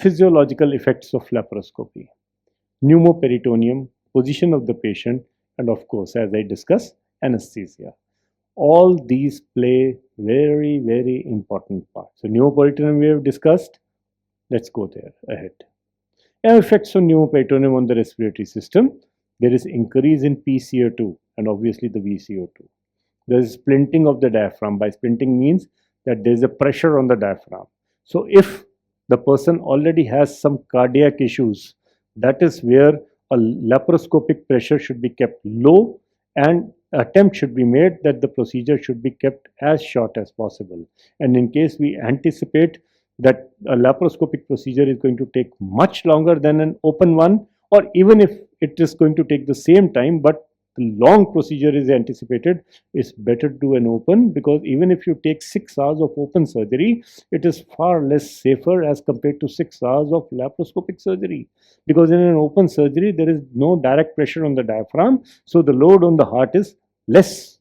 Physiological effects of laparoscopy: pneumoperitoneum, position of the patient, and of course, as I discussed, anesthesia. All these play very important part. So pneumoperitoneum we have discussed. Let's go there ahead. Now, effects on pneumoperitoneum on the respiratory system. There is increase in PCO2 and obviously the VCO2. There is splinting of the diaphragm. By splinting means that there is a pressure on the diaphragm. So if the person already has some cardiac issues, that is where a laparoscopic pressure should be kept low, and attempt should be made that the procedure should be kept as short as possible. And in case we anticipate that a laparoscopic procedure is going to take much longer than an open one, or even if it is going to take the same time but the long procedure is anticipated, it's better to do an open, because even if you take 6 hours of open surgery, it is far less safer as compared to 6 hours of laparoscopic surgery, because in an open surgery there is no direct pressure on the diaphragm, so the load on the heart is less.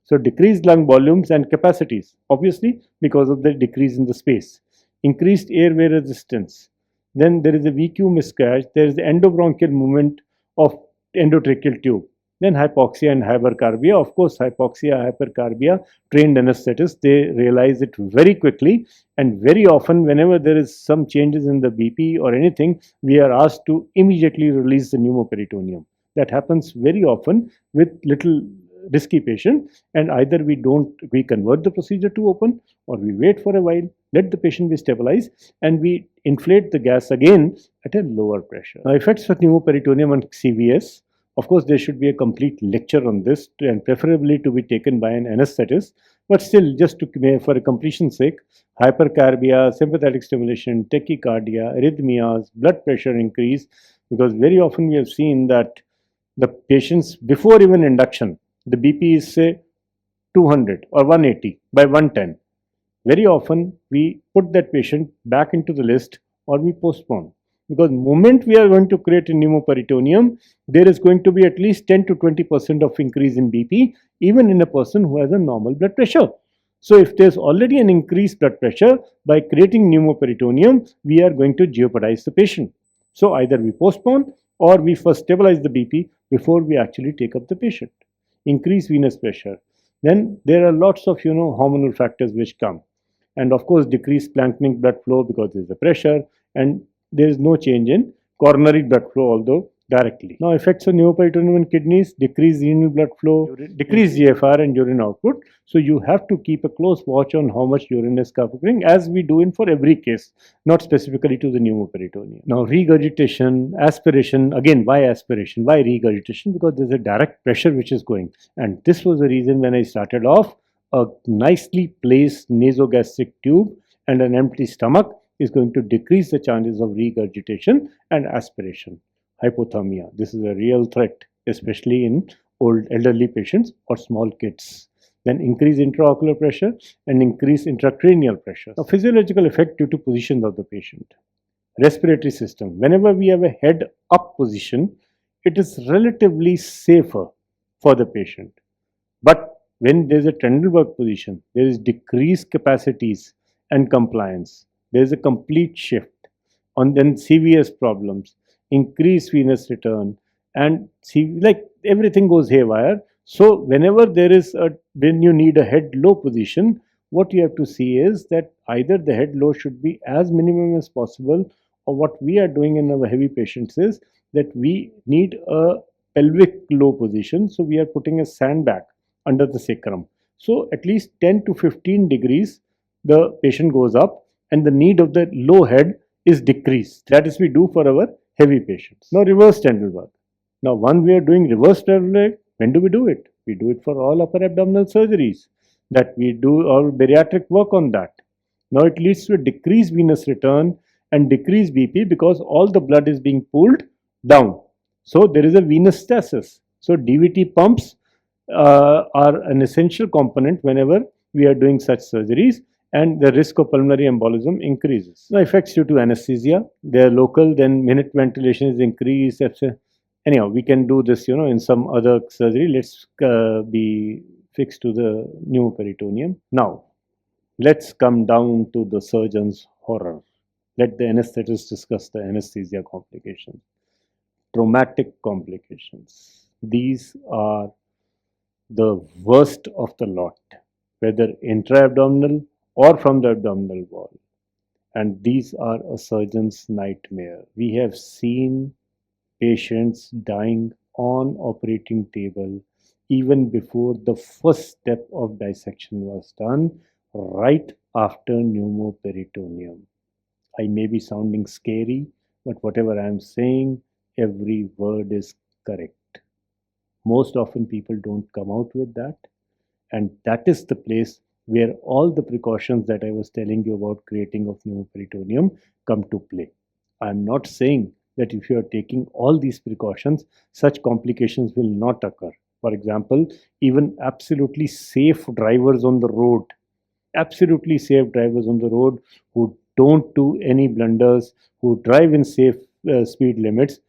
So decreased lung volumes and capacities, obviously because of the decrease in the space. Increased airway resistance. Then there is a VQ miscarriage, there is the endobronchial movement of endotracheal tube. Then hypoxia and hypercarbia. Of course, hypoxia, hypercarbia, trained anesthetists, they realize it very quickly, and very often whenever there is some changes in the BP or anything, we are asked to immediately release the pneumoperitoneum. That happens very often with little risky patient, and either we convert the procedure to open, or we wait for a while, let the patient be stabilized, and we inflate the gas again at a lower pressure. Now, effects of pneumoperitoneum on CVS. Of course, there should be a complete lecture on this, and preferably to be taken by an anesthetist. But still, just for a completion's sake, hypercarbia, sympathetic stimulation, tachycardia, arrhythmias, blood pressure increase, because very often we have seen that the patients before even induction, the BP is say 200 or 180 by 110. Very often we put that patient back into the list or we postpone. Because the moment we are going to create a pneumoperitoneum, there is going to be at least 10 to 20% of increase in BP, even in a person who has a normal blood pressure. So if there's already an increased blood pressure, by creating pneumoperitoneum, we are going to jeopardize the patient. So either we postpone or we first stabilize the BP before we actually take up the patient. Increase venous pressure. Then there are lots of hormonal factors which come. And of course, decreased splanchnic blood flow because there is a pressure, and there is no change in coronary blood flow, although directly. Now, effects on pneumoperitoneum in kidneys: decreased renal blood flow, decreased GFR and urine output. So you have to keep a close watch on how much urine is occurring, as we do in for every case, not specifically to the pneumoperitoneum. Now, regurgitation, aspiration. Again, why aspiration? Why regurgitation? Because there's a direct pressure which is going. And this was the reason when I started off, a nicely placed nasogastric tube and an empty stomach is going to decrease the chances of regurgitation and aspiration. Hypothermia. This is a real threat, especially in elderly patients or small kids. Then increase intraocular pressure and increase intracranial pressure. A physiological effect due to positions of the patient. Respiratory system. Whenever we have a head up position, it is relatively safer for the patient. But when there is a Trendelenburg position, there is decreased capacities and compliance. There is a complete shift. On then CVS problems, increased venous return, and everything goes haywire. So whenever when you need a head low position, what you have to see is that either the head low should be as minimum as possible, or what we are doing in our heavy patients is that we need a pelvic low position. So we are putting a sandbag under the sacrum. So at least 10 to 15 degrees the patient goes up and the need of the low head is decreased. That is we do for our heavy patients. Now reverse Trendelenburg. Now when we are doing reverse Trendelenburg, when do we do it? We do it for all upper abdominal surgeries, that we do our bariatric work on that. Now it leads to a decreased venous return and decreased BP because all the blood is being pulled down. So there is a venous stasis. So DVT pumps are an essential component whenever we are doing such surgeries, and the risk of pulmonary embolism increases. Now, effects due to anesthesia, they are local, then minute ventilation is increased. Anyhow, we can do this, in some other surgery. Let's be fixed to the pneumoperitoneum. Now, let's come down to the surgeon's horror. Let the anesthetist discuss the anesthesia complications. Traumatic complications. These are the worst of the lot, whether intra-abdominal or from the abdominal wall. And these are a surgeon's nightmare. We have seen patients dying on operating table even before the first step of dissection was done, right after pneumoperitoneum. I may be sounding scary, but whatever I am saying, every word is correct. Most often people don't come out with that, and that is the place where all the precautions that I was telling you about creating of pneumoperitoneum come to play. I'm not saying that if you are taking all these precautions, such complications will not occur. For example, even absolutely safe drivers on the road who don't do any blunders, who drive in safe speed limits,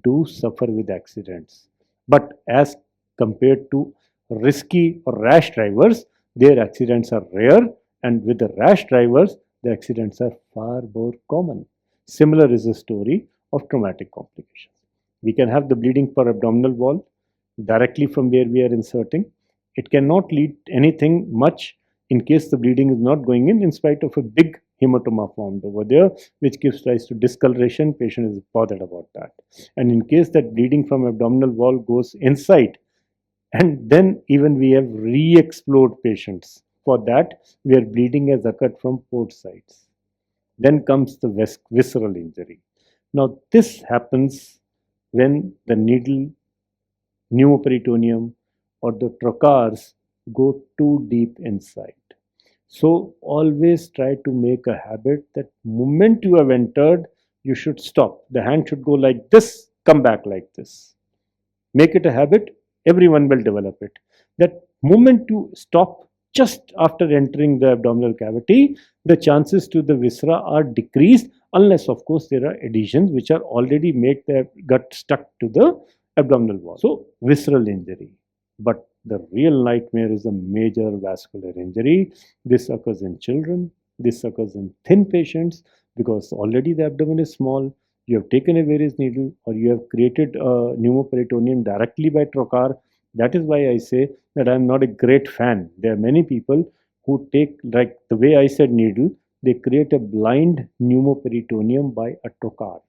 do suffer with accidents. But as compared to risky or rash drivers, their accidents are rare, and with the rash drivers, the accidents are far more common. Similar is the story of traumatic complications. We can have the bleeding per abdominal wall directly from where we are inserting. It cannot lead anything much in case the bleeding is not going in spite of a big hematoma formed over there, which gives rise to discoloration. Patient is bothered about that. And in case that bleeding from abdominal wall goes inside, and then even we have re-explored patients for that where bleeding has occurred from both sides. Then comes the visceral injury. Now this happens when the needle, pneumoperitoneum, or the trocars go too deep inside. So always try to make a habit that moment you have entered, you should stop. The hand should go like this, come back like this. Make it a habit, everyone will develop it. That moment you stop just after entering the abdominal cavity, the chances to the viscera are decreased, unless of course there are adhesions which are already made the gut stuck to the abdominal wall. So visceral injury. But the real nightmare is a major vascular injury. This occurs in children, this occurs in thin patients because already the abdomen is small. You have taken a varus needle or you have created a pneumoperitoneum directly by trocar. That is why I say that I am not a great fan. There are many people who take, like the way I said, needle, they create a blind pneumoperitoneum by a trocar.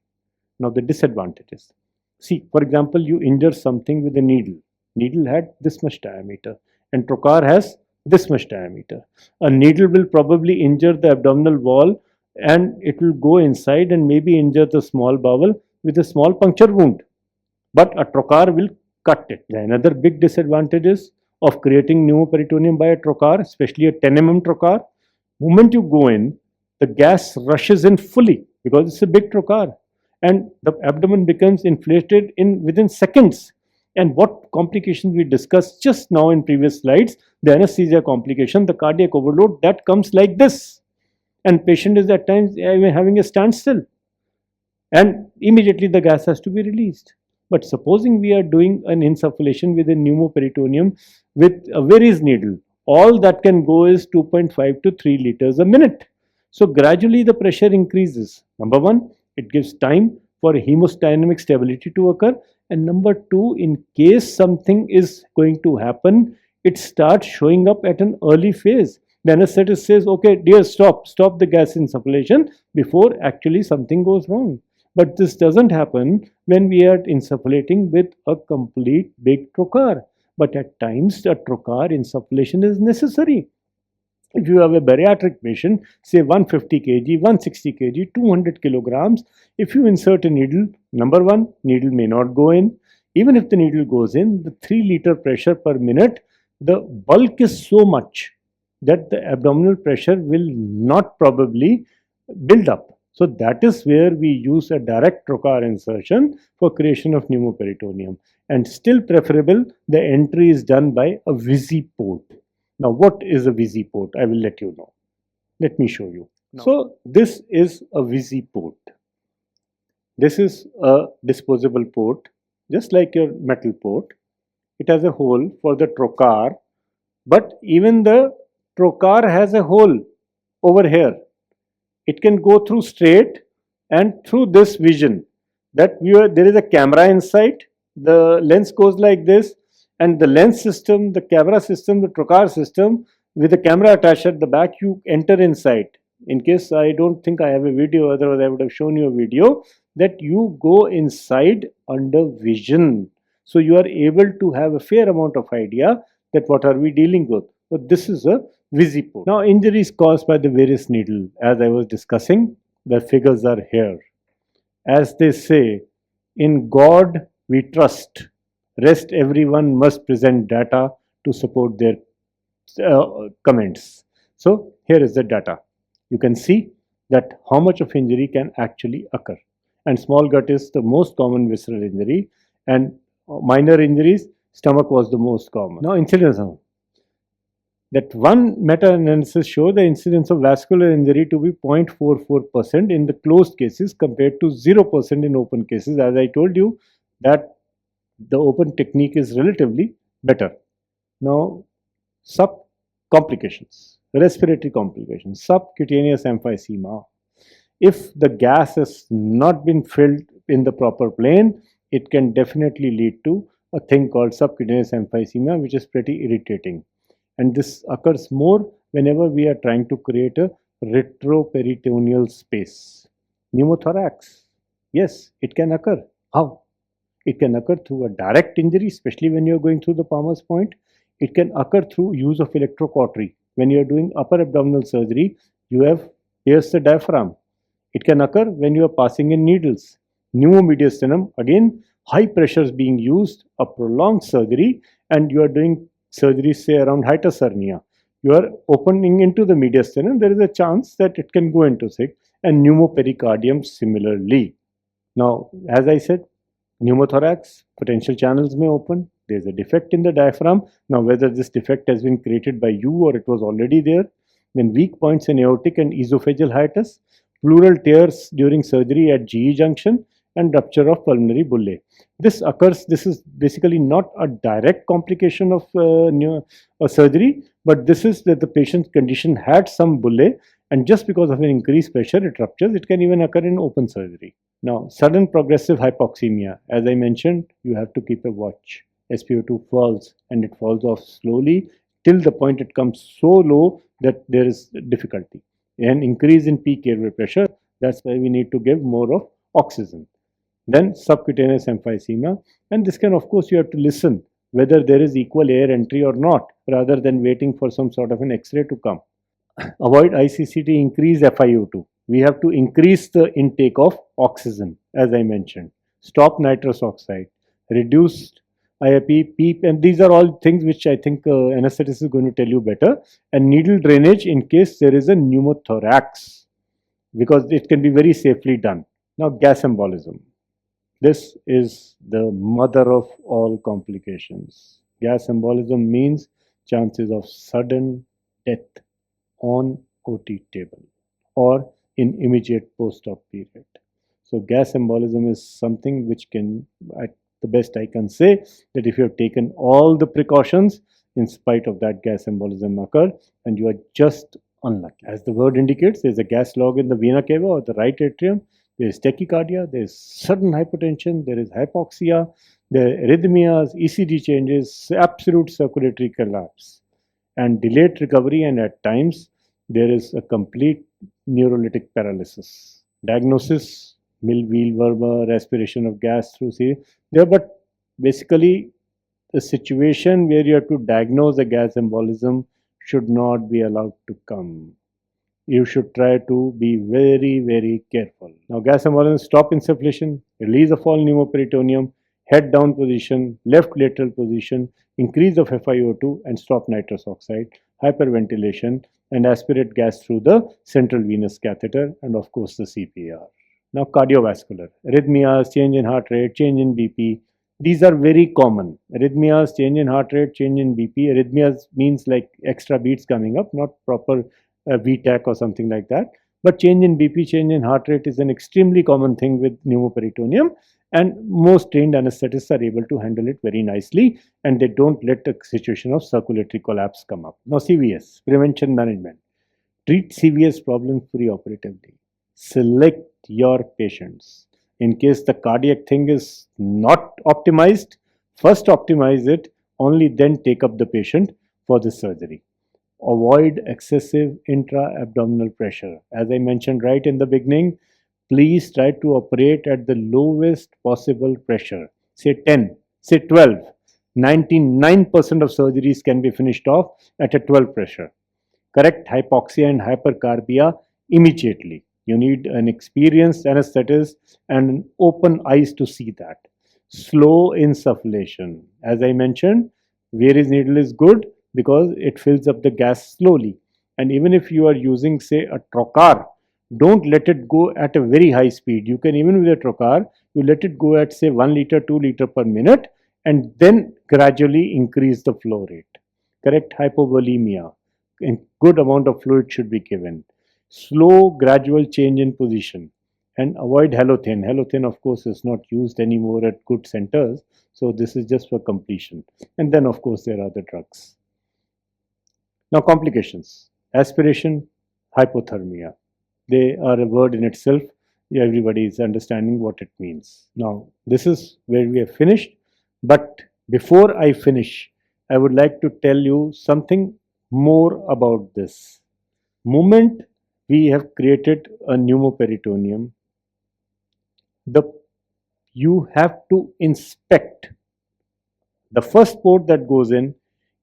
Now the disadvantages. See, for example, you injure something with a needle. Needle had this much diameter and trocar has this much diameter. A needle will probably injure the abdominal wall and it will go inside and maybe injure the small bowel with a small puncture wound. But a trocar will cut it. Another big disadvantage is of creating pneumoperitoneum by a trocar, especially a 10 mm trocar. Moment you go in, the gas rushes in fully because it's a big trocar and the abdomen becomes inflated in within seconds. And what complications we discussed just now in previous slides, the anesthesia complication, the cardiac overload, that comes like this. And patient is at times having a standstill. And immediately the gas has to be released. But supposing we are doing an insufflation with a pneumoperitoneum with a varus needle, all that can go is 2.5 to 3 liters a minute. So gradually the pressure increases. Number one, it gives time for hemodynamic stability to occur. And number two, in case something is going to happen, it starts showing up at an early phase. The anesthetist says, okay, dear, stop the gas insufflation before actually something goes wrong. But this doesn't happen when we are insufflating with a complete big trocar. But at times, a trocar insufflation is necessary. If you have a bariatric patient, say 150 kg, 160 kg, 200 kilograms, if you insert a needle, number one, needle may not go in. Even if the needle goes in, the 3 liter pressure per minute, the bulk is so much that the abdominal pressure will not probably build up. So that is where we use a direct trocar insertion for creation of pneumoperitoneum. And still preferable, the entry is done by a Visi port. Now what is a Visi port? I will let you know. Let me show you. No. So this is a Visi port. This is a disposable port, just like your metal port. It has a hole for the trocar, but even the trocar has a hole over here. It can go through straight And through this vision, there is a camera inside. The lens goes like this, and the lens system, the camera system, the trocar system with the camera attached at the back, you enter inside. In case I don't think I have a video, otherwise I would have shown you a video, that you go inside under vision. So you are able to have a fair amount of idea that what are we dealing with. So this is a visiport. Now, injuries caused by the various needle, as I was discussing, the figures are here. As they say, in God we trust. Rest everyone must present data to support their comments. So here is the data. You can see that how much of injury can actually occur. And small gut is the most common visceral injury, and minor injuries, stomach was the most common. Now, incidence. That one meta-analysis showed the incidence of vascular injury to be 0.44% in the closed cases compared to 0% in open cases. As I told you, that the open technique is relatively better. Now, sub complications, respiratory complications, subcutaneous emphysema. If the gas has not been filled in the proper plane, it can definitely lead to a thing called subcutaneous emphysema, which is pretty irritating. And this occurs more whenever we are trying to create a retroperitoneal space. Pneumothorax, yes, it can occur. How? It can occur through a direct injury, especially when you're going through the palmer's point. It can occur through use of electrocautery. When you're doing upper abdominal surgery, you have pierced the diaphragm. It can occur when you are passing in needles. Pneumomediastinum, again, high pressures being used, a prolonged surgery, and you are doing surgery, say around hiatus hernia. You are opening into the mediastinum, there is a chance that it can go into sick, and pneumopericardium similarly. Now, as I said, pneumothorax, potential channels may open. There is a defect in the diaphragm. Now, whether this defect has been created by you or it was already there. Then weak points in aortic and esophageal hiatus, pleural tears during surgery at GE junction, and rupture of pulmonary bullae. This occurs, this is basically not a direct complication of surgery, but this is that the patient's condition had some bullae, and just because of an increased pressure, it ruptures. It can even occur in open surgery. Now, sudden progressive hypoxemia. As I mentioned, you have to keep a watch. SpO2 falls, and it falls off slowly till the point it comes so low that there is difficulty. An increase in peak airway pressure, that's why we need to give more of oxygen. Then subcutaneous emphysema, and this can, of course, you have to listen whether there is equal air entry or not, rather than waiting for some sort of an X-ray to come. Avoid ICCT, increase FiO2. We have to increase the intake of oxygen, as I mentioned. Stop nitrous oxide, reduced IIP, PEEP, and these are all things which I think anesthetist is going to tell you better. And needle drainage in case there is a pneumothorax, because it can be very safely done. Now, gas embolism. This is the mother of all complications. Gas embolism means chances of sudden death on OT table or in immediate post-op period. So gas embolism is something which can, at the best I can say, that if you have taken all the precautions, in spite of that, gas embolism occur, and you are just unlucky. As the word indicates, there is a gas log in the vena cava or the right atrium. There is tachycardia, there is sudden hypotension, there is hypoxia, there are arrhythmias, ECG changes, absolute circulatory collapse, and delayed recovery, and at times there is a complete neurolytic paralysis. Diagnosis, Millwheel-Vermer, aspiration of gas through there, but basically the situation where you have to diagnose a gas embolism should not be allowed to come. You should try to be very, very careful. Now, gas embolism, stop insufflation, release of all pneumoperitoneum, head down position, left lateral position, increase of FiO2, and stop nitrous oxide, hyperventilation, and aspirate gas through the central venous catheter, and of course the CPR. Now, cardiovascular, arrhythmias, change in heart rate, change in BP. These are very common. Arrhythmias, change in heart rate, change in BP. Arrhythmias means like extra beats coming up, not proper VTAC or something like that. But change in BP, change in heart rate is an extremely common thing with pneumoperitoneum, and most trained anesthetists are able to handle it very nicely, and they don't let a situation of circulatory collapse come up. Now, CVS, prevention management. Treat CVS problems preoperatively. Select your patients. In case the cardiac thing is not optimized, first optimize it, only then take up the patient for the surgery. Avoid excessive intra-abdominal pressure. As I mentioned right in the beginning, please try to operate at the lowest possible pressure. Say 10, say 12. 99% of surgeries can be finished off at a 12 pressure. Correct hypoxia and hypercarbia immediately. You need an experienced anesthetist and an open eyes to see that. Slow insufflation. As I mentioned, Vari's needle is good because it fills up the gas slowly. And even if you are using, say, a trocar, don't let it go at a very high speed. You can, even with a trocar, you let it go at, say, 1 liter, 2 liter per minute, and then gradually increase the flow rate. Correct hypovolemia. A good amount of fluid should be given. Slow, gradual change in position, and avoid halothane. Halothane, of course, is not used anymore at good centers, so this is just for completion. And then, of course, there are the drugs. Now, complications. Aspiration, hypothermia. They are a word in itself. Everybody is understanding what it means. Now, this is where we have finished. But before I finish, I would like to tell you something more about this. Moment we have created a pneumoperitoneum, the you have to inspect the first port that goes in,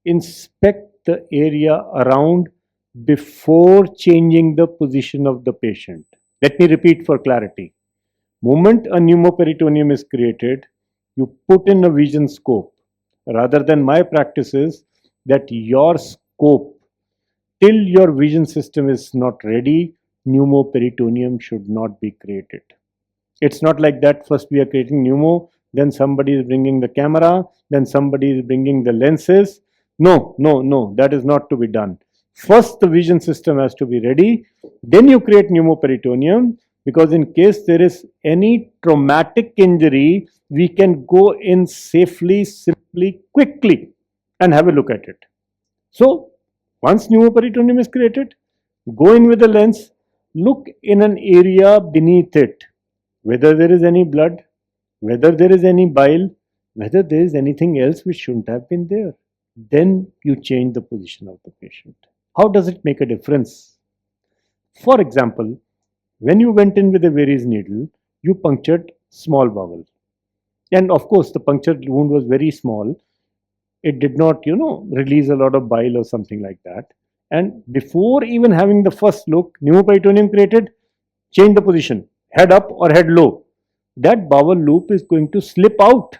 inspect the area around before changing the position of the patient. Let me repeat for clarity. Moment a pneumoperitoneum is created, you put in a vision scope. Rather than my practice is that your scope, till your vision system is not ready, pneumoperitoneum should not be created. It's not like that. First we are creating pneumo, then somebody is bringing the camera, then somebody is bringing the lenses. No, no, no, that is not to be done. First the vision system has to be ready, then you create pneumoperitoneum, because in case there is any traumatic injury, we can go in safely, simply, quickly and have a look at it. So once pneumoperitoneum is created, go in with the lens, look in an area beneath it, whether there is any blood, whether there is any bile, whether there is anything else which shouldn't have been there. Then you change the position of the patient. How does it make a difference? For example, when you went in with a Vari's needle, you punctured small bowel. And of course, the punctured wound was very small. It did not, release a lot of bile or something like that. And before even having the first look, pneumoperitoneum created, change the position, head up or head low. That bowel loop is going to slip out.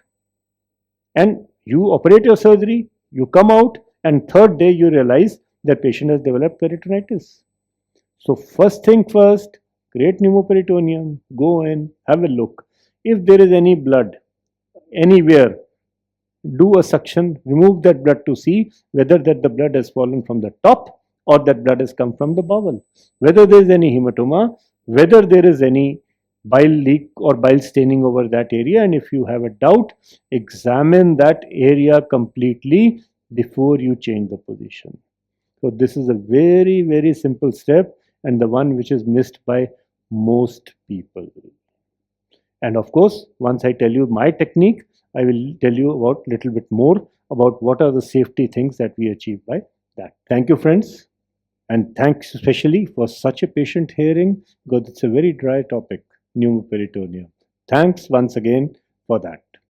And you operate your surgery, you come out, and third day you realize that patient has developed peritonitis. So first thing first, create pneumoperitoneum, go in, have a look. If there is any blood anywhere, do a suction, remove that blood to see whether that the blood has fallen from the top or that blood has come from the bowel. Whether there is any hematoma, whether there is any bile leak or bile staining over that area, and if you have a doubt, examine that area completely before you change the position. So this is a very, very simple step, and the one which is missed by most people. And of course, once I tell you my technique, I will tell you about little bit more about what are the safety things that we achieve by that. Thank you, friends. And thanks especially for such a patient hearing, because it's a very dry topic, pneumoperitoneum. Thanks once again for that.